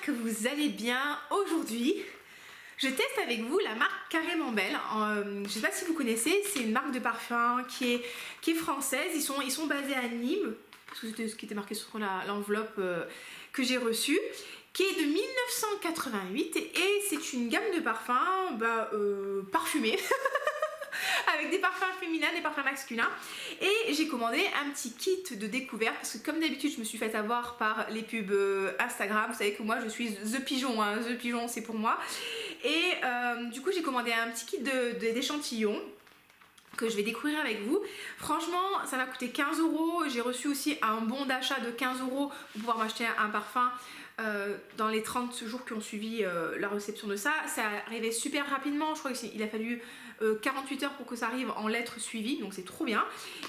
que vous allez bien. Aujourd'hui, je teste avec vous la marque Carrément Belle. Je ne sais pas si vous connaissez, c'est une marque de parfum qui est française. Ils sont basés à Nîmes, parce que c'était ce qui était marqué sur l'enveloppe que j'ai reçue, qui est de 1988 et c'est une gamme de parfums parfumés. Avec des parfums féminins, des parfums masculins. Et j'ai commandé un petit kit de découverte parce que comme d'habitude je me suis fait avoir par les pubs Instagram. Vous savez que moi je suis The Pigeon, hein. The Pigeon c'est pour moi. Et du coup j'ai commandé un petit kit d'échantillons que je vais découvrir avec vous. Franchement ça m'a coûté 15 €. J'ai reçu aussi un bon d'achat de 15 € pour pouvoir m'acheter un parfum dans les 30 jours qui ont suivi la réception de ça. Ça arrivait super rapidement, je crois qu'il a fallu 48 heures pour que ça arrive en lettres suivies, donc c'est trop bien.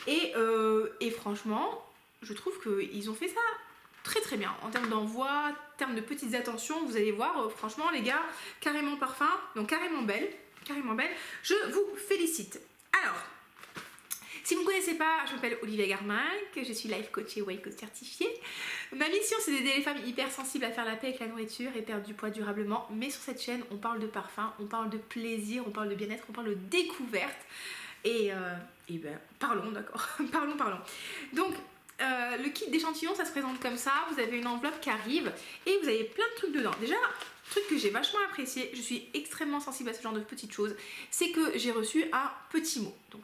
Et franchement je trouve qu'ils ont fait ça très très bien en termes d'envoi, en termes de petites attentions. Vous allez voir, franchement les gars, Carrément Parfum, donc Carrément Belle, je vous félicite. Alors, si vous ne me connaissez pas, je m'appelle Olivia Garminck, je suis life coach et weight coach certifiée. Ma mission c'est d'aider les femmes hypersensibles à faire la paix avec la nourriture et perdre du poids durablement. Mais sur cette chaîne, on parle de parfum, on parle de plaisir, on parle de bien-être, on parle de découverte. Et parlons, d'accord. parlons. Donc, le kit d'échantillons, ça se présente comme ça. Vous avez une enveloppe qui arrive et vous avez plein de trucs dedans. Déjà, truc que j'ai vachement apprécié, je suis extrêmement sensible à ce genre de petites choses, c'est que j'ai reçu un petit mot. Donc,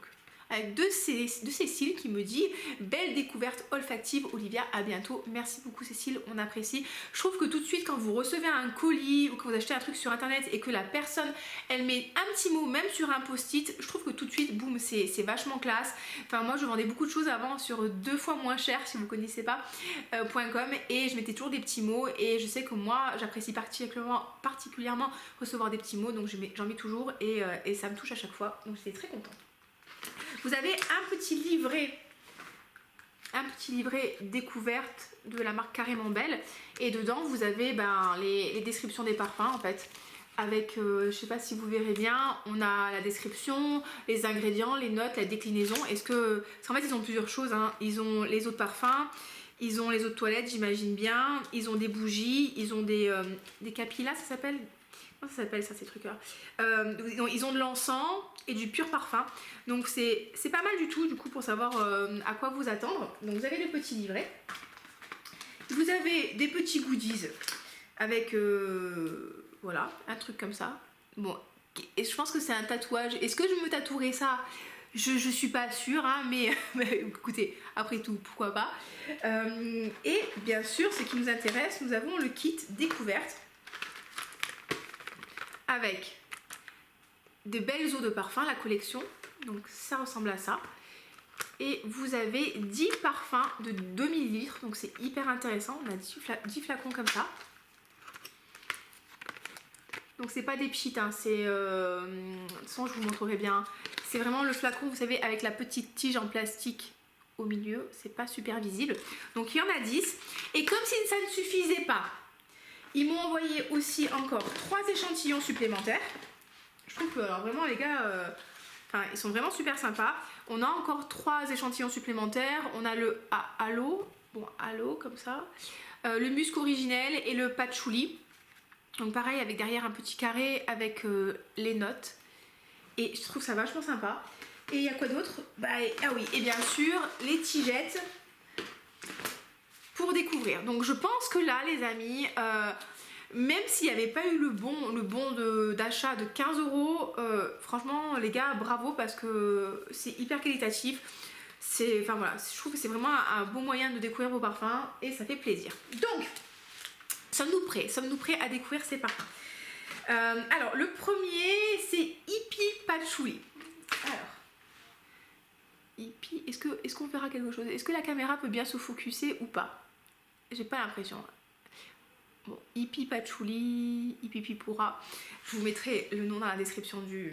avec de Cécile qui me dit « Belle découverte olfactive, Olivia, à bientôt ». Merci beaucoup Cécile, on apprécie. Je trouve que tout de suite quand vous recevez un colis ou que vous achetez un truc sur internet et que la personne, elle met un petit mot, même sur un post-it, je trouve que tout de suite, boum, c'est vachement classe. Enfin moi je vendais beaucoup de choses avant sur 2 fois moins cher, si vous ne connaissez pas, .com, et je mettais toujours des petits mots et je sais que moi j'apprécie particulièrement recevoir des petits mots, donc j'en mets toujours et ça me touche à chaque fois, donc j'étais très contente. Vous avez un petit livret découverte de la marque Carrément Belle et dedans vous avez les descriptions des parfums en fait, avec je sais pas si vous verrez bien, on a la description, les ingrédients, les notes, la déclinaison. Parce qu'en fait ils ont plusieurs choses, hein. Ils ont les eaux de parfum, ils ont les eaux de toilette, j'imagine bien, ils ont des bougies, ils ont des capillas, ça s'appelle. Comment ça s'appelle ça, ces trucs là? Ils ont de l'encens et du pur parfum, donc c'est pas mal du tout pour savoir à quoi vous attendre. Donc vous avez le petit livret, vous avez des petits goodies avec voilà, un truc comme ça. Bon, et je pense que c'est un tatouage. Est-ce que je me tatouerai ça? Je suis pas sûre, hein, mais écoutez, après tout, pourquoi pas. Et bien sûr, ce qui nous intéresse, nous avons le kit découverte avec de belles eaux de parfum, la collection, donc ça ressemble à ça. Et vous avez 10 parfums de 2 ml, donc c'est hyper intéressant. On a 10 flacons comme ça. Donc c'est pas des pchites, hein, c'est... de toute façon je vous montrerai bien. C'est vraiment le flacon, vous savez, avec la petite tige en plastique au milieu, c'est pas super visible. Donc il y en a 10. Et comme si ça ne suffisait pas, ils m'ont envoyé aussi encore 3 échantillons supplémentaires. Je trouve que alors vraiment les gars, ils sont vraiment super sympas. On a encore 3 échantillons supplémentaires. On a le Halo, bon Halo comme ça, le musc originel et le patchouli. Donc pareil avec derrière un petit carré avec les notes. Et je trouve ça vachement sympa. Et il y a quoi d'autre? Ah oui, et bien sûr les tigettes pour découvrir. Donc je pense que là les amis, même s'il n'y avait pas eu le bon d'achat de 15 €, franchement les gars bravo, parce que c'est hyper qualitatif. Enfin voilà, je trouve que c'est vraiment un bon moyen de découvrir vos parfums et ça fait plaisir. Donc sommes-nous prêts à découvrir ces parfums? Alors le premier c'est Hippie Patchouli. Alors Hippie, est-ce qu'on verra quelque chose? Est-ce que la caméra peut bien se focuser ou pas? J'ai pas l'impression. Bon, Hippie Patchouli, Hippie Pipura, je vous mettrai le nom dans la description du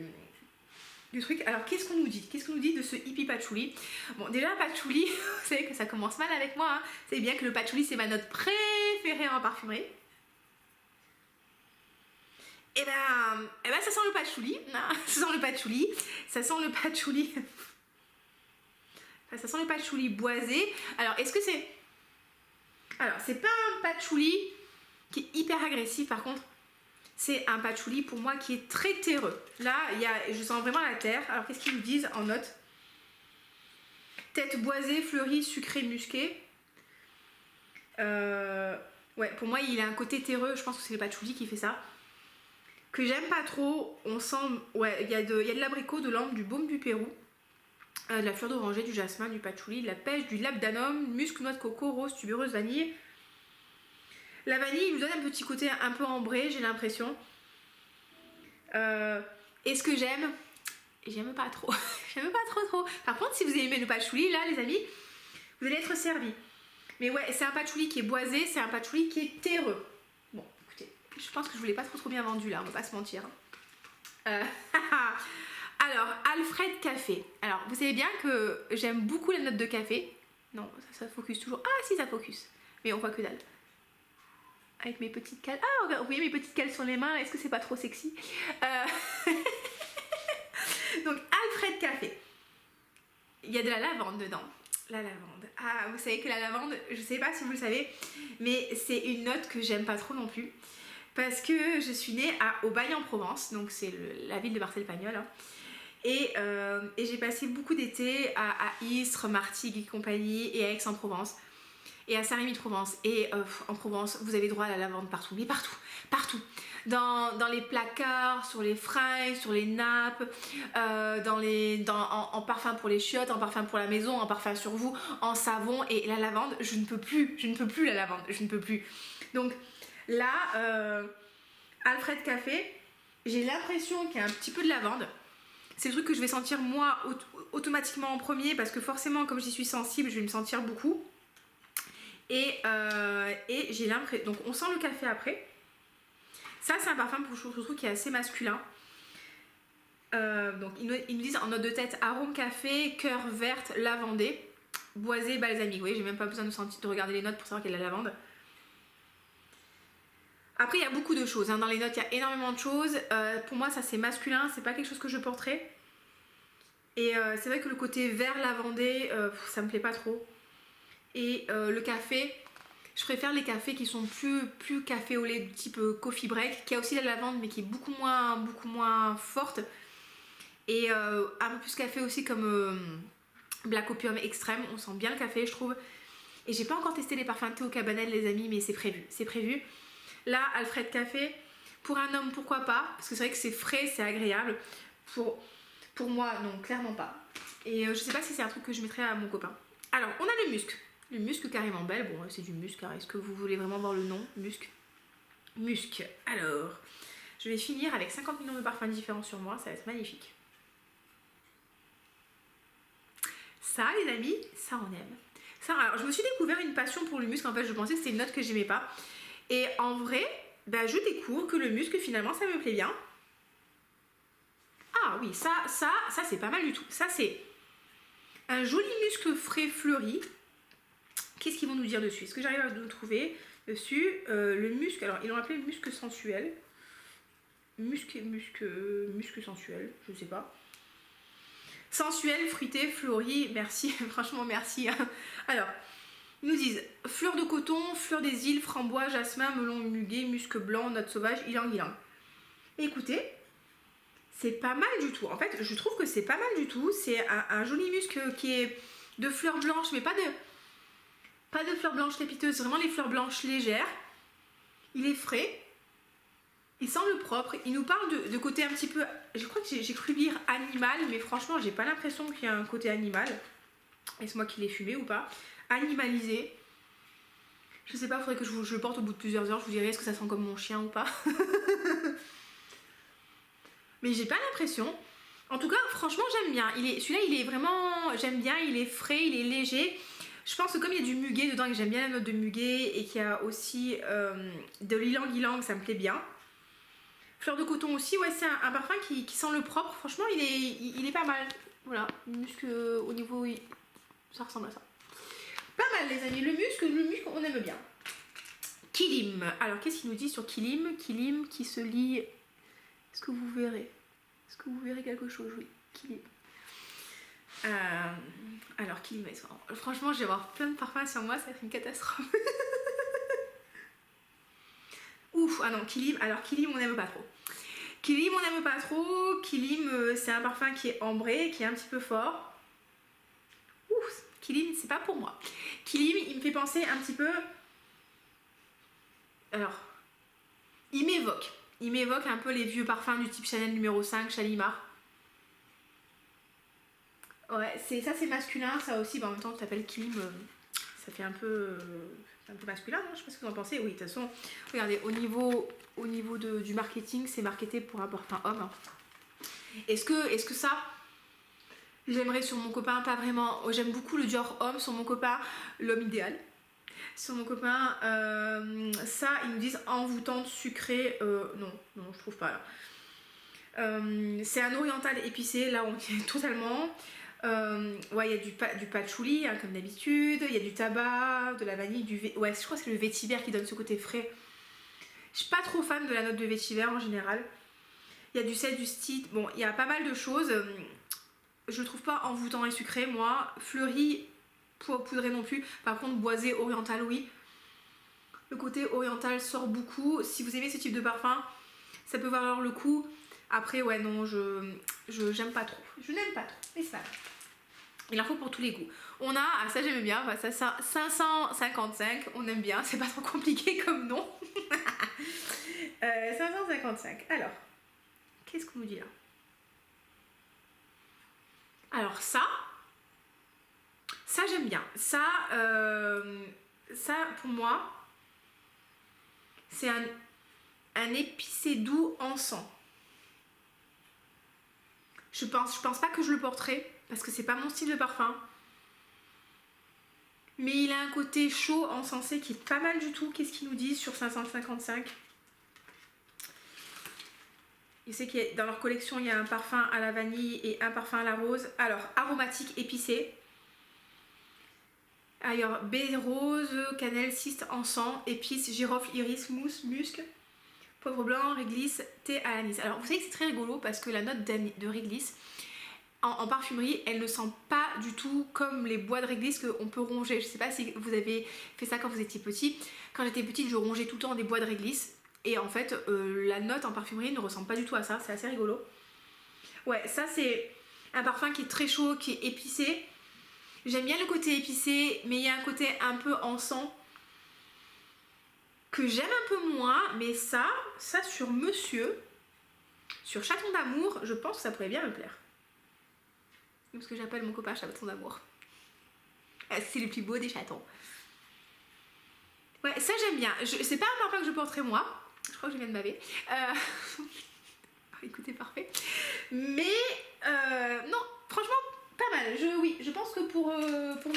truc. Alors qu'est-ce qu'on nous dit? Qu'est-ce qu'on nous dit de ce Hippie Patchouli? Bon déjà patchouli, vous savez que ça commence mal avec moi, hein. Vous savez bien que le patchouli c'est ma note préférée en parfumerie. Et ben ça sent le patchouli, ça sent le patchouli, ça sent le patchouli, ça sent le patchouli boisé. Alors est-ce que c'est... Alors c'est pas un patchouli qui est hyper agressif par contre. C'est un patchouli pour moi qui est très terreux. Là, je sens vraiment la terre. Alors qu'est-ce qu'ils nous disent en note? Tête boisée, fleurie, sucrée, musquée. Ouais, pour moi, il a un côté terreux. Je pense que c'est le patchouli qui fait ça. Que j'aime pas trop. On sent... Ouais, il y a de l'abricot, de l'ambre, du baume du Pérou. De la fleur d'oranger, du jasmin, du patchouli, de la pêche, du labdanum, musc, noix de coco, rose, tubereuse, vanille. La vanille, il nous donne un petit côté un peu ambré, j'ai l'impression. Et ce que j'aime pas trop. J'aime pas trop. Par contre, si vous aimez le patchouli, là, les amis, vous allez être servis. Mais ouais, c'est un patchouli qui est boisé, c'est un patchouli qui est terreux. Bon, écoutez, je pense que je vous l'ai pas trop bien vendu là, on va pas se mentir. Alors, Alfred Café. Alors, vous savez bien que j'aime beaucoup la note de café. Non, ça focus toujours. Ah si, ça focus. Mais on voit que dalle. Avec mes petites cales. Ah, vous voyez mes petites cales sur les mains. Est-ce que c'est pas trop sexy? Donc, Alfred Café. Il y a de la lavande dedans. La lavande. Ah, vous savez que la lavande, je sais pas si vous le savez, mais c'est une note que j'aime pas trop non plus. Parce que je suis née à Aubagne en Provence. Donc, c'est la ville de Marcel Pagnol. Hein. Et j'ai passé beaucoup d'été à Istres, Martigues et compagnie, et à Aix-en-Provence, et à Saint-Rémy-de-Provence. Et en Provence, vous avez droit à la lavande partout, mais partout. Dans les placards, sur les fringues, sur les nappes, en parfum pour les chiottes, en parfum pour la maison, en parfum sur vous, en savon. Et la lavande, je ne peux plus la lavande, je ne peux plus. Donc là, Alfred Café, j'ai l'impression qu'il y a un petit peu de lavande. C'est le truc que je vais sentir moi automatiquement en premier parce que forcément comme j'y suis sensible je vais me sentir beaucoup. Et j'ai l'impression... Donc on sent le café après. Ça c'est un parfum je trouve qui est assez masculin. Donc ils nous disent en note de tête arôme café, cœur verte, lavandée, boisé, balsamique. Oui, j'ai même pas besoin de regarder les notes pour savoir qu'il y a de la lavande. Après, il y a beaucoup de choses. Hein. Dans les notes, il y a énormément de choses. Pour moi, ça, c'est masculin. C'est pas quelque chose que je porterais. Et c'est vrai que le côté vert lavandé, ça me plaît pas trop. Et le café, je préfère les cafés qui sont plus café au lait du type coffee break, qui a aussi la lavande, mais qui est beaucoup moins forte. Et un peu plus café aussi comme Black Opium extrême. On sent bien le café, je trouve. Et j'ai pas encore testé les parfums thé au cabanel, les amis, mais c'est prévu. C'est prévu. Là, Alfred Café, pour un homme, pourquoi pas? Parce que c'est vrai que c'est frais, c'est agréable. Pour moi, non, clairement pas. Et je sais pas si c'est un truc que je mettrais à mon copain. Alors, on a le musc. Le musc carrément belle. Bon, c'est du musc. Est-ce que vous voulez vraiment voir le nom? Musc. Musc. Alors, je vais finir avec 50 millions de parfums différents sur moi. Ça va être magnifique. Ça, les amis, ça on aime. Ça, alors, je me suis découvert une passion pour le musc. En fait, je pensais que c'était une note que j'aimais pas. Et en vrai, bah, je découvre que le musc, finalement, ça me plaît bien. Ah oui, ça c'est pas mal du tout. Ça, c'est un joli musc frais fleuri. Qu'est-ce qu'ils vont nous dire dessus? Est-ce que j'arrive à nous trouver dessus le musc, alors, ils l'ont appelé musc sensuel. Musc sensuel, je sais pas. Sensuel, fruité, fleuri, merci, franchement merci. Alors, ils nous disent fleurs de coton, fleurs des îles, framboise, jasmin, melon muguet, musc blanc, notes sauvages, ylang-ylang. Écoutez, c'est pas mal du tout. En fait, je trouve que c'est pas mal du tout. C'est un joli musc qui est de fleurs blanches, mais pas de fleurs blanches lépiteuses, vraiment les fleurs blanches légères. Il est frais. Il semble propre. Il nous parle de côté un petit peu... Je crois que j'ai cru lire animal, mais franchement, j'ai pas l'impression qu'il y a un côté animal. Est-ce moi qui l'ai fumé ou pas? Animalisé. Je sais pas, faudrait que je le porte au bout de plusieurs heures. Je vous dirai est-ce que ça sent comme mon chien ou pas. Mais j'ai pas l'impression. En tout cas, franchement, j'aime bien. Celui-là, il est vraiment... J'aime bien, il est frais, il est léger. Je pense que comme il y a du muguet dedans et que j'aime bien la note de muguet et qu'il y a aussi de l'ilang-ilang, ça me plaît bien. Fleur de coton aussi, ouais, c'est un parfum qui sent le propre. Franchement, il est pas mal. Voilà, le musc au niveau... Ça ressemble à ça. Pas mal, les amis. Le musc, on aime bien. Kilim. Alors, qu'est-ce qu'il nous dit sur Kilim? Kilim qui se lit... Est-ce que vous verrez? Est-ce que vous verrez quelque chose? Oui, Kilim. Alors, Kilim, franchement, je vais avoir plein de parfums sur moi, ça va être une catastrophe. Ouf, ah non, Kilim, alors Kilim on n'aime pas trop. Kilim on n'aime pas trop, Kilim c'est un parfum qui est ambré, qui est un petit peu fort. Ouf, Kilim c'est pas pour moi. Kilim il me fait penser un petit peu... Alors, il m'évoque un peu les vieux parfums du type Chanel numéro 5, Shalimar. Ouais, ça c'est masculin, ça aussi, en même temps tu t'appelles Kilim, ça fait un peu masculin, non? Je sais pas ce que vous en pensez. Oui, de toute façon, regardez, au niveau du marketing, c'est marketé pour un parfum homme. Est-ce que ça, j'aimerais sur mon copain? Pas vraiment. J'aime beaucoup le Dior homme sur mon copain, l'homme idéal. Sur mon copain, ça, ils nous disent envoûtante, sucrée. Non, je trouve pas là. C'est un oriental épicé, là on est totalement. Ouais, il y a du patchouli hein, comme d'habitude, il y a du tabac, de la vanille, ouais, je crois que c'est le vétiver qui donne ce côté frais. Je suis pas trop fan de la note de vétiver en général. Il y a du sel, du stit, bon, il y a pas mal de choses. Je le trouve pas envoûtant et sucré, moi. Fleuri, poudré non plus. Par contre, boisé, oriental, oui. Le côté oriental sort beaucoup. Si vous aimez ce type de parfum, ça peut valoir le coup. Après, ouais, non, j'aime pas trop. Je n'aime pas trop, mais c'est pas grave. Il en faut pour tous les goûts. On a, ah ça j'aime bien, ça 555, on aime bien, c'est pas trop compliqué comme nom. 555, alors, qu'est-ce qu'on nous dit là? Alors ça j'aime bien. Ça pour moi, c'est un épicé doux encens. Je pense pas que je le porterai parce que c'est pas mon style de parfum. Mais il a un côté chaud encensé qui est pas mal du tout. Qu'est-ce qu'ils nous disent sur 555? Je sais que dans leur collection, il y a un parfum à la vanille et un parfum à la rose. Alors, aromatique épicé. Alors, baie rose, cannelle, cyste, encens, épices, girofle, iris, mousse, musc, poivre blanc, réglisse, thé à l'anis. Alors, vous savez que c'est très rigolo parce que la note de réglisse, en parfumerie, elle ne sent pas du tout comme les bois de réglisse qu'on peut ronger. Je sais pas si vous avez fait ça quand vous étiez petit. Quand j'étais petite, je rongeais tout le temps des bois de réglisse. Et en fait, la note en parfumerie ne ressemble pas du tout à ça. C'est assez rigolo. Ouais, ça c'est un parfum qui est très chaud, qui est épicé. J'aime bien le côté épicé, mais il y a un côté un peu encens que j'aime un peu moins. Mais ça sur monsieur, sur Chaton d'amour, je pense que ça pourrait bien me plaire. Parce que j'appelle mon copain Chaton d'amour. C'est le plus beau des chatons. Ouais, ça j'aime bien. C'est pas un parfum que je porterai moi. Je crois que je viens de baver. Écoutez, parfait. Mais non, franchement, pas mal. Oui, je pense que pour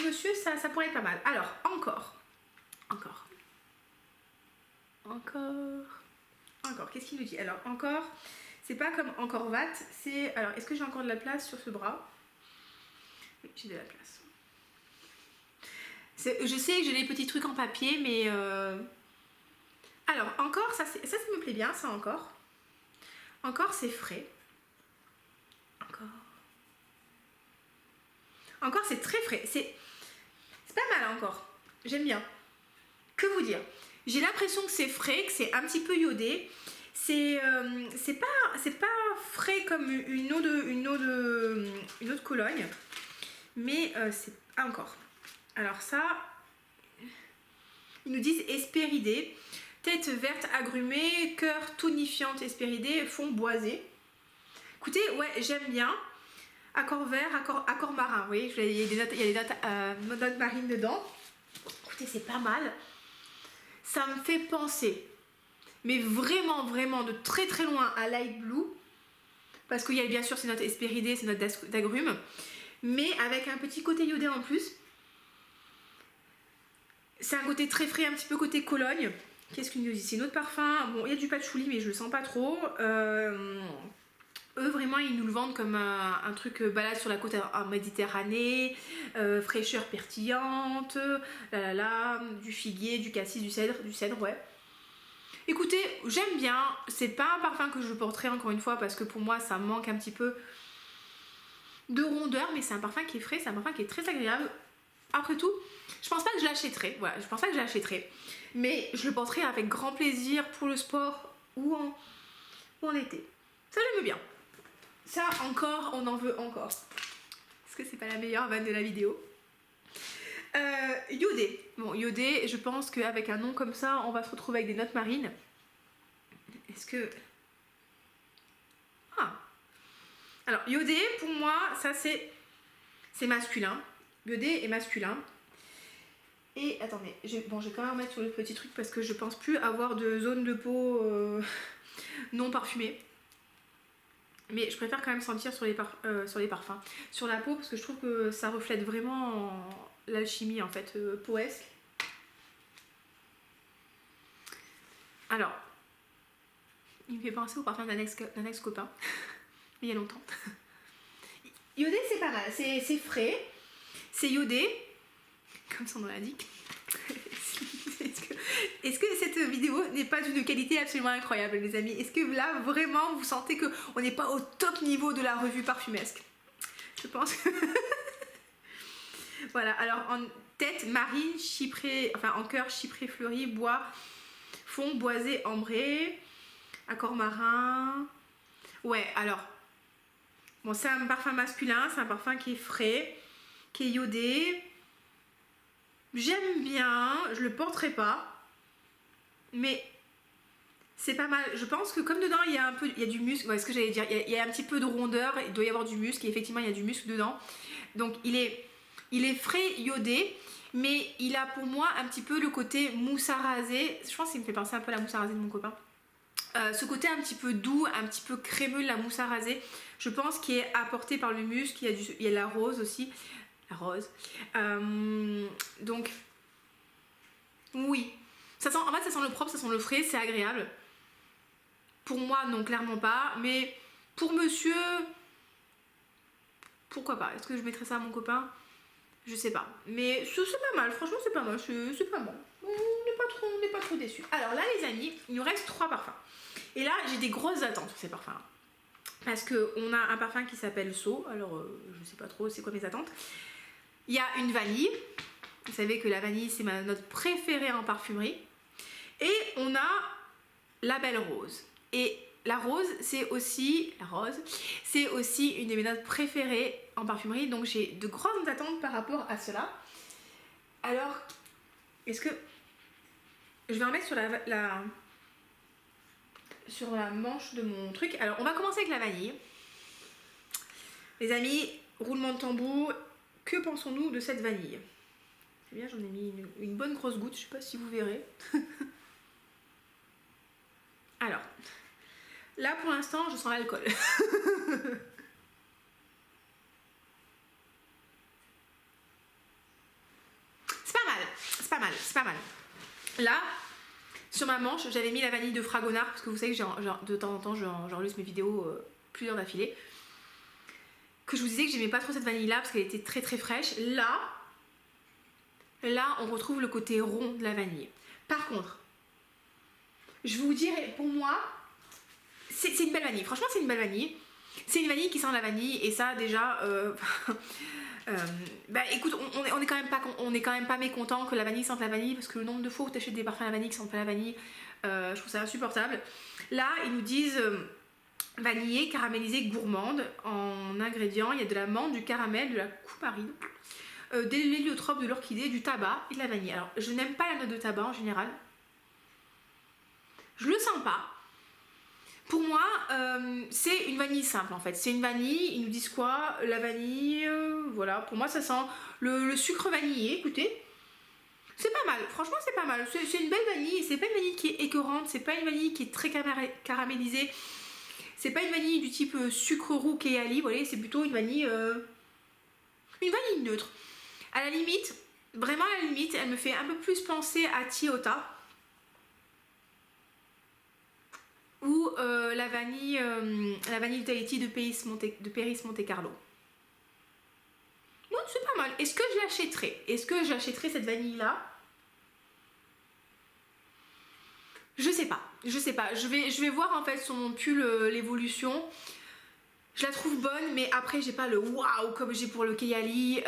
monsieur, ça pourrait être pas mal. Alors, encore. Qu'est-ce qu'il nous dit? Alors, encore, c'est pas comme encore Vat. C'est. Alors, est-ce que j'ai encore de la place sur ce bras? Oui, j'ai de la place. Je sais que j'ai des petits trucs en papier, mais... Alors, encore, ça me plaît bien, ça encore. Encore, c'est frais. Encore, c'est très frais. C'est pas mal encore. J'aime bien. Que vous dire? J'ai l'impression que c'est frais, que c'est un petit peu iodé. C'est pas frais comme une eau de Cologne. Mais c'est encore. Alors ça, ils nous disent Hespéridée, tête verte agrumée, cœur tonifiante Hespéridée, fond boisé. Écoutez, ouais, j'aime bien. Accord vert, accord marin, oui, il y a des notes marines dedans. Écoutez, c'est pas mal. Ça me fait penser, mais vraiment, vraiment de très très loin à Light Blue. Parce qu'il y a bien sûr ces notes Hespéridée, ces notes d'agrumes. Mais avec un petit côté iodé en plus. C'est un côté très frais, un petit peu côté Cologne. Qu'est-ce qu'il nous dit? C'est une autre parfum. Bon, il y a du patchouli, mais je le sens pas trop. Eux, vraiment, ils nous le vendent comme un truc balade sur la côte en Méditerranée, fraîcheur pétillante, du figuier, du cassis, du cèdre, ouais. Écoutez, j'aime bien. C'est pas un parfum que je porterai encore une fois parce que pour moi, ça manque un petit peu de rondeur, mais c'est un parfum qui est frais, c'est un parfum qui est très agréable. après tout, je pense pas que je l'achèterai. Voilà, je pense pas que je l'achèterai. Mais je le porterai avec grand plaisir pour le sport ou en été. Ça, j'aime bien. Ça, encore, on en veut encore. Est-ce que c'est pas la meilleure vanne de la vidéo? Iodé. Bon, iodé, je pense qu'avec un nom comme ça, on va se retrouver avec des notes marines. Est-ce que... Ah. Alors, iodé, pour moi, ça c'est masculin. Iodé est masculin. Et attendez, je vais quand même remettre sur le petit truc parce que je pense plus avoir de zone de peau non parfumée. Mais je préfère quand même sentir sur les parfums. Sur la peau parce que je trouve que ça reflète vraiment l'alchimie en fait, peauesque. Alors, il me fait penser au parfum d'un ex-copain, il y a longtemps. Iodé c'est pas mal, c'est frais, c'est iodé, comme son nom l'indique. Est-ce que cette vidéo n'est pas d'une qualité absolument incroyable les amis? Est-ce que là vraiment vous sentez qu'on n'est pas au top niveau de la revue parfumesque? Je pense que... Voilà, alors en tête, marine, chyprée, enfin en cœur, chyprée fleuri, bois, fond, boisé, ambré, accord marin. Ouais, alors, bon c'est un parfum masculin, c'est un parfum qui est frais, qui est iodé. J'aime bien, je le porterai pas. Mais c'est pas mal. Je pense que comme dedans il y a du muscle, ouais, ce que j'allais dire, il y a un petit peu de rondeur, il doit y avoir du muscle et effectivement il y a du muscle dedans. Donc il est frais iodé, mais il a pour moi un petit peu le côté mousse à raser. Je pense qu'il me fait penser un peu à la mousse à raser de mon copain. Ce côté un petit peu doux, un petit peu crémeux de la mousse à raser, je pense qu'il est apporté par le muscle. Il y a la rose aussi. La rose. Donc oui. En fait, ça sent le propre, ça sent le frais, c'est agréable. Pour moi, non, clairement pas. Mais pour monsieur, pourquoi pas? Est-ce que je mettrais ça à mon copain? Je sais pas. Mais c'est pas mal, franchement, c'est pas mal. C'est pas mal. On n'est pas trop déçus. Alors là, les amis, il nous reste 3 parfums. Et là, j'ai des grosses attentes sur ces parfums-là. Parce qu'on a un parfum qui s'appelle So. Alors, je sais pas trop c'est quoi mes attentes. Il y a une vanille. Vous savez que la vanille, c'est ma note préférée en parfumerie. Et on a la belle rose. Et la rose, c'est aussi une de mes notes préférées en parfumerie. Donc j'ai de grandes attentes par rapport à cela. Alors, est-ce que... Je vais en mettre sur la manche de mon truc. Alors, on va commencer avec la vanille. Les amis, roulement de tambour, que pensons-nous de cette vanille? C'est bien, j'en ai mis une bonne grosse goutte, je sais pas si vous verrez. Alors, là pour l'instant, je sens l'alcool. C'est pas mal. Là, sur ma manche, j'avais mis la vanille de Fragonard, parce que vous savez que de temps en temps, j'enregistre mes vidéos plusieurs d'affilée. Que je vous disais que j'aimais pas trop cette vanille là, parce qu'elle était très très fraîche. Là, on retrouve le côté rond de la vanille. Par contre, je vous dirais, pour moi, c'est une belle vanille. Franchement, c'est une belle vanille. C'est une vanille qui sent la vanille. Et ça, déjà... bah écoute, on est quand même pas mécontent que la vanille sente la vanille. Parce que le nombre de fois où tu achètes des parfums à la vanille qui sentent pas la vanille, je trouve ça insupportable. Là, ils nous disent... vanillée, caramélisée, gourmande. En ingrédients, il y a de la menthe, du caramel, de la coumarine, de l'héliotrope, de l'orchidée, du tabac et de la vanille. Alors, je n'aime pas la note de tabac en général. Je le sens pas. Pour moi, c'est une vanille simple en fait. C'est une vanille, ils nous disent quoi? La vanille, voilà. Pour moi, ça sent le sucre vanillé, écoutez. C'est pas mal, franchement c'est pas mal. C'est une belle vanille, c'est pas une vanille qui est écœurante, c'est pas une vanille qui est très caramélisée. C'est pas une vanille du type sucre roux kéali, vous voyez, c'est plutôt une vanille neutre. À la limite, vraiment à la limite, elle me fait un peu plus penser à Tiota. Ou la vanille de Tahiti de Péris Monte Carlo. Bon, c'est pas mal. Est-ce que je l'achèterai? Est-ce que j'achèterai cette vanille-là? Je sais pas. Je vais voir en fait sur mon pull l'évolution. Je la trouve bonne, mais après j'ai pas le waouh comme j'ai pour le Kayali.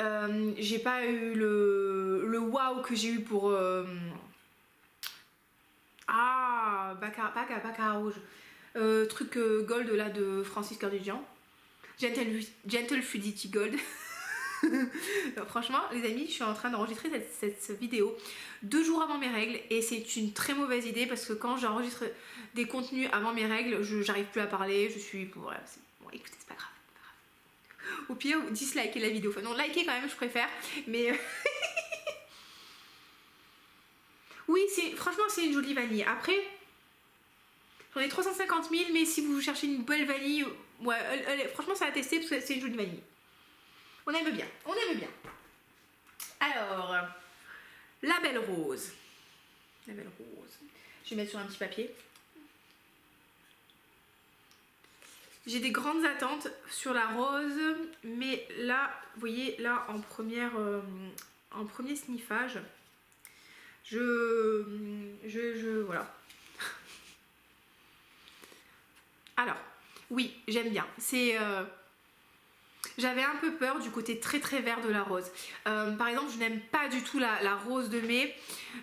J'ai pas eu le waouh que j'ai eu pour Baccarat rouge. Truc gold là de Francis Cœur du Géant. Gentle Fluidity Gold. Franchement les amis, je suis en train d'enregistrer cette vidéo 2 jours avant mes règles et c'est une très mauvaise idée parce que quand j'enregistre des contenus avant mes règles, j'arrive plus à parler, je suis... Voilà, bon écoutez, c'est pas grave. Au pire, dislikez la vidéo. Enfin non, likez quand même, je préfère. Mais oui, franchement, c'est une jolie vanille. Après, j'en ai 350 000, mais si vous cherchez une belle vanille, ouais, franchement, ça a testé parce que c'est une jolie vanille. On aime bien, on aime bien. Alors, la belle rose. La belle rose. Je vais mettre sur un petit papier. J'ai des grandes attentes sur la rose, mais là, vous voyez, là en premier sniffage, voilà. Alors, oui, j'aime bien. J'avais un peu peur du côté très très vert de la rose. Par exemple, je n'aime pas du tout la rose de mai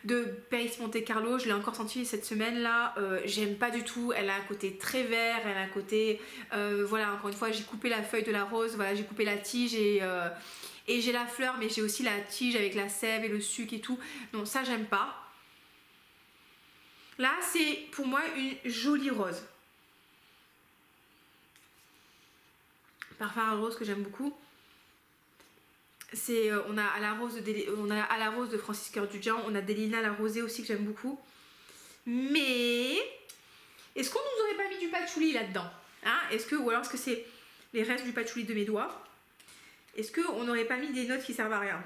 de Paris Monte Carlo. Je l'ai encore sentie cette semaine là. J'aime pas du tout. Elle a un côté très vert. Elle a un côté... voilà, encore une fois, j'ai coupé la feuille de la rose. Voilà, j'ai coupé la tige et j'ai la fleur, mais j'ai aussi la tige avec la sève et le sucre et tout. Non, ça, j'aime pas. Là, c'est pour moi une jolie rose. Parfum à rose que j'aime beaucoup. C'est on a à la rose de Francis Cœur du Géant, on a Delina à la rosée aussi que j'aime beaucoup. Mais est-ce qu'on nous aurait pas mis du patchouli là-dedans, hein? Ou alors est-ce que c'est les restes du patchouli de mes doigts? Est-ce qu'on n'aurait pas mis des notes qui servent à rien?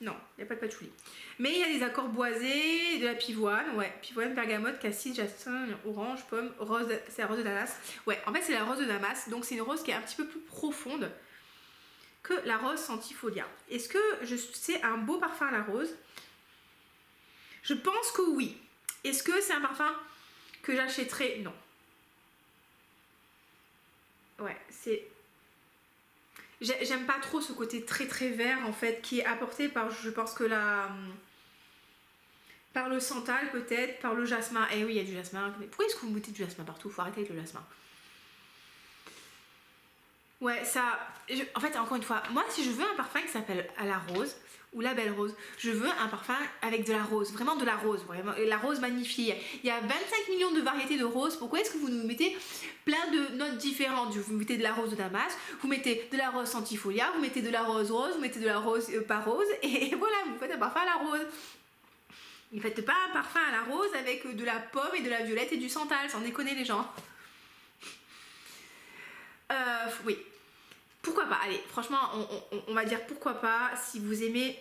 Non, il n'y a pas de patchouli. Mais il y a des accords boisés, de la pivoine, ouais, pivoine, bergamote, cassis, jasmin, orange, pomme, rose, c'est la rose de Damas. Ouais, en fait c'est la rose de Damas, donc c'est une rose qui est un petit peu plus profonde que la rose Centifolia. Est-ce que c'est un beau parfum à la rose? Je pense que oui. Est-ce que c'est un parfum que j'achèterais? Non. Ouais, c'est... J'aime pas trop ce côté très très vert en fait qui est apporté par, je pense que par le santal peut-être, par le jasmin. Eh oui, il y a du jasmin. Mais pourquoi est-ce que vous mettez du jasmin partout? Faut arrêter avec le jasmin. Ouais, ça... En fait, encore une fois, moi si je veux un parfum qui s'appelle à la rose ou la belle rose, je veux un parfum avec de la rose, vraiment de la rose, vraiment, la rose magnifiée. Il y a 25 millions de variétés de roses, pourquoi est-ce que vous nous mettez plein de notes différentes? Vous mettez de la rose de Damas, vous mettez de la rose Centifolia, vous mettez de la rose rose, vous mettez de la rose pas rose, et voilà, vous faites un parfum à la rose. Ne faites pas un parfum à la rose avec de la pomme et de la violette et du santal, sans déconner les gens. Oui. Pourquoi pas? Allez, franchement, on va dire pourquoi pas, si vous aimez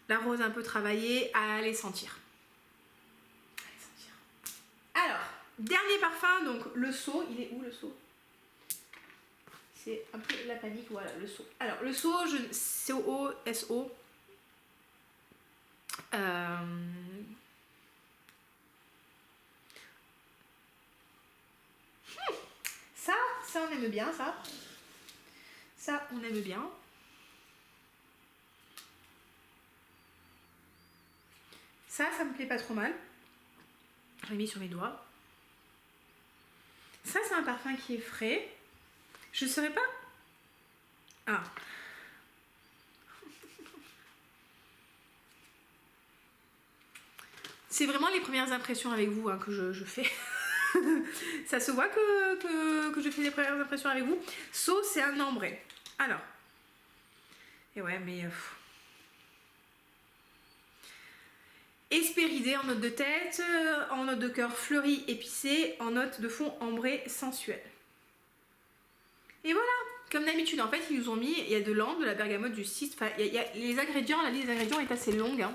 la rose un peu travaillée, allez sentir. Alors, dernier parfum, donc le seau. Il est où le seau? C'est un peu la panique, voilà, le seau. Alors, le seau, C-O-S-O. Ça on aime bien, ça. Ça, on aime bien. Ça me plaît pas trop mal. Je l'ai mis sur mes doigts. Ça, c'est un parfum qui est frais. Je ne saurais pas... Ah. C'est vraiment les premières impressions avec vous hein, que je fais. Ça se voit que je fais les premières impressions avec vous. So, c'est un ambré. Alors. Et ouais, mais... Hespéridé en note de tête, en note de cœur fleuri épicé, en note de fond ambré sensuel. Et voilà, comme d'habitude, en fait, ils nous ont mis, il y a de l'ambre, de la bergamote, du cis, enfin, il y a les ingrédients, la liste des ingrédients est assez longue. Hein.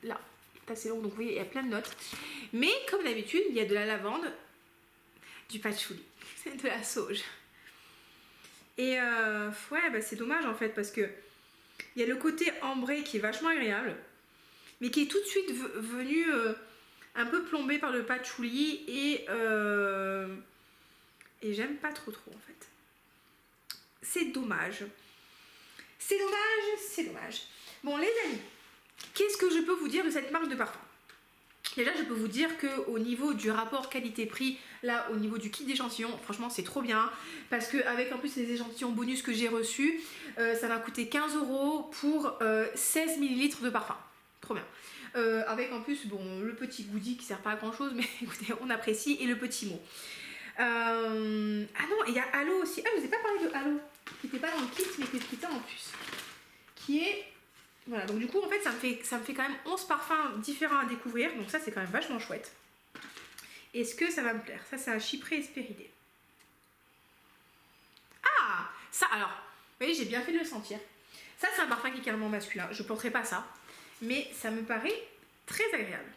Là, est assez longue, donc vous voyez, il y a plein de notes. Mais comme d'habitude, il y a de la lavande, du patchouli, de la sauge. Et ouais, bah, c'est dommage en fait, parce que il y a le côté ambré qui est vachement agréable, mais qui est tout de suite venu un peu plombé par le patchouli et et j'aime pas trop en fait. C'est dommage. C'est dommage, c'est dommage. Bon les amis, qu'est-ce que je peux vous dire de cette marque de parfum? Déjà je peux vous dire qu'au niveau du rapport qualité-prix, là au niveau du kit d'échantillons, franchement c'est trop bien. Parce qu'avec en plus les échantillons bonus que j'ai reçus, ça m'a coûté 15 € pour 16 ml de parfum. Trop bien. Avec en plus bon, le petit goodie qui sert pas à grand chose, mais écoutez on apprécie, et le petit mot. Ah non, il y a Halo aussi. Ah, je vous ai pas parlé de Halo, qui n'était pas dans le kit mais qui était en plus. Qui est... Voilà, donc du coup en fait ça me fait quand même 11 parfums différents à découvrir. Donc ça c'est quand même vachement chouette. Est-ce que ça va me plaire? Ça c'est un chypré espéridé. Ah, ça alors, vous voyez j'ai bien fait de le sentir. Ça c'est un parfum qui est carrément masculin. Je porterai pas ça, mais ça me paraît très agréable.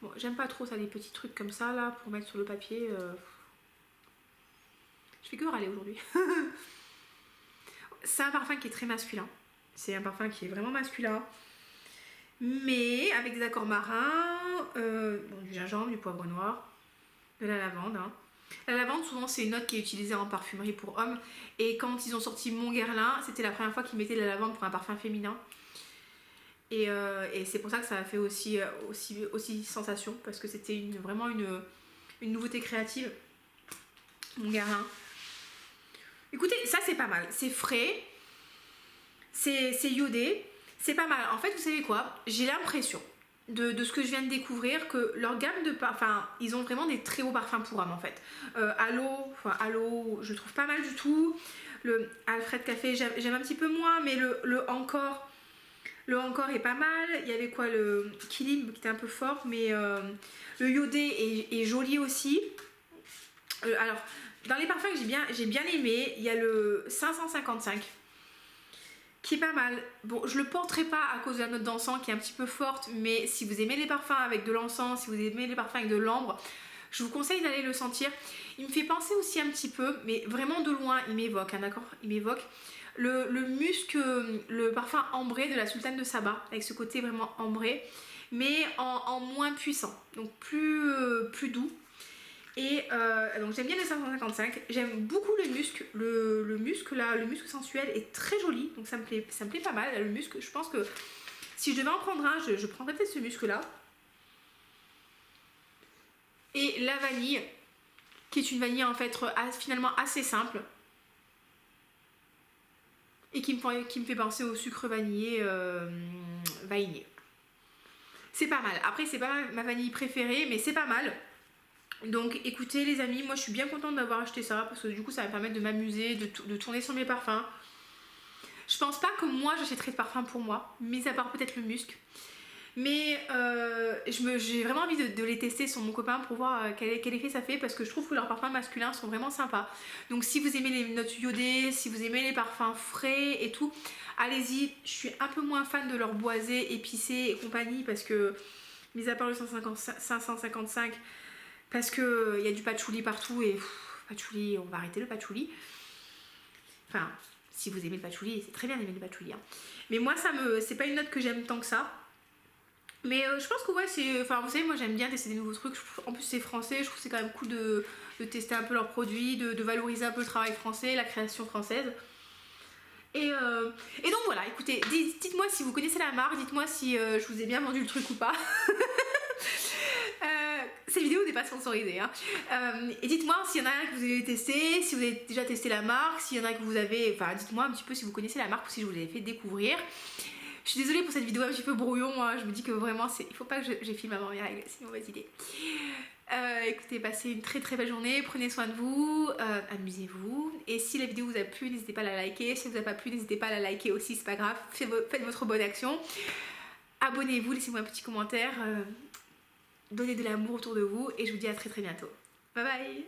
Bon, j'aime pas trop ça, les petits trucs comme ça là pour mettre sur le papier. Je fais que râler aujourd'hui. C'est un parfum qui est très masculin. C'est un parfum qui est vraiment masculin. Mais avec des accords marins, bon, du gingembre, du poivre noir, de la lavande. Hein. La lavande, souvent, c'est une note qui est utilisée en parfumerie pour hommes. Et quand ils ont sorti Mon Guerlain, c'était la première fois qu'ils mettaient de la lavande pour un parfum féminin. Et c'est pour ça que ça a fait aussi sensation. Parce que c'était vraiment une nouveauté créative. Mon Guerlain. Écoutez, ça c'est pas mal, c'est frais, c'est iodé, c'est pas mal. En fait, vous savez quoi? J'ai l'impression de ce que je viens de découvrir que leur gamme de parfums, ils ont vraiment des très beaux parfums pour hommes en fait. Halo, je trouve pas mal du tout. Le Alfred Café, j'aime un petit peu moins, mais le Encore est pas mal. Il y avait quoi, le Kilim qui était un peu fort, mais le iodé est joli aussi. Alors, dans les parfums que j'ai bien aimé, il y a le 555 qui est pas mal. Bon, je le porterai pas à cause de la note d'encens qui est un petit peu forte, mais si vous aimez les parfums avec de l'encens, si vous aimez les parfums avec de l'ambre, je vous conseille d'aller le sentir. Il me fait penser aussi un petit peu, mais vraiment de loin, il m'évoque, hein, d'accord? Il m'évoque le musc, le parfum ambré de la Sultane de Saba, avec ce côté vraiment ambré, mais en moins puissant, donc plus doux. Et donc j'aime bien les 555, j'aime beaucoup le musc, le musc là, le musc sensuel est très joli, donc ça me plaît pas mal. Le musc, je pense que si je devais en prendre un, je prendrais peut-être ce musc là. Et la vanille, qui est une vanille en fait finalement assez simple, et qui me fait penser au sucre vanillé vanillé. C'est pas mal, après c'est pas ma vanille préférée, mais c'est pas mal. Donc écoutez les amis, moi je suis bien contente d'avoir acheté ça parce que du coup ça va me permettre de m'amuser, de tourner sur mes parfums. Je pense pas que moi j'achèterai de parfum pour moi, mis à part peut-être le musc. Mais j'ai vraiment envie de les tester sur mon copain pour voir quel effet ça fait, parce que je trouve que leurs parfums masculins sont vraiment sympas. Donc si vous aimez les notes iodées, si vous aimez les parfums frais et tout, allez-y. Je suis un peu moins fan de leur boisé, épicé et compagnie parce que, mis à part le 555, parce qu'il y a du patchouli partout et patchouli, on va arrêter le patchouli. Enfin, si vous aimez le patchouli, c'est très bien d'aimer le patchouli. Hein. Mais moi, c'est pas une note que j'aime tant que ça. Mais je pense que ouais, enfin, vous savez, moi j'aime bien tester des nouveaux trucs. En plus, c'est français, je trouve que c'est quand même cool de tester un peu leurs produits, de valoriser un peu le travail français, la création française. Et donc voilà, écoutez, dites-moi si vous connaissez la marque, dites-moi si je vous ai bien vendu le truc ou pas. Cette vidéo n'est pas sponsorisée hein. Et dites-moi s'il y en a un que vous avez testé, si vous avez déjà testé la marque, s'il y en a que vous avez, enfin dites-moi un petit peu si vous connaissez la marque ou si je vous l'ai fait découvrir. Je suis désolée pour cette vidéo un petit peu brouillon, hein. Je me dis que vraiment il faut pas que je filme avant mes règles, c'est une mauvaise idée. Écoutez, passez une très très belle journée, prenez soin de vous, amusez-vous, et si la vidéo vous a plu, n'hésitez pas à la liker, si elle vous a pas plu, n'hésitez pas à la liker aussi, c'est pas grave, faites votre bonne action, abonnez-vous, laissez-moi un petit commentaire, donnez de l'amour autour de vous, et je vous dis à très très bientôt. Bye bye.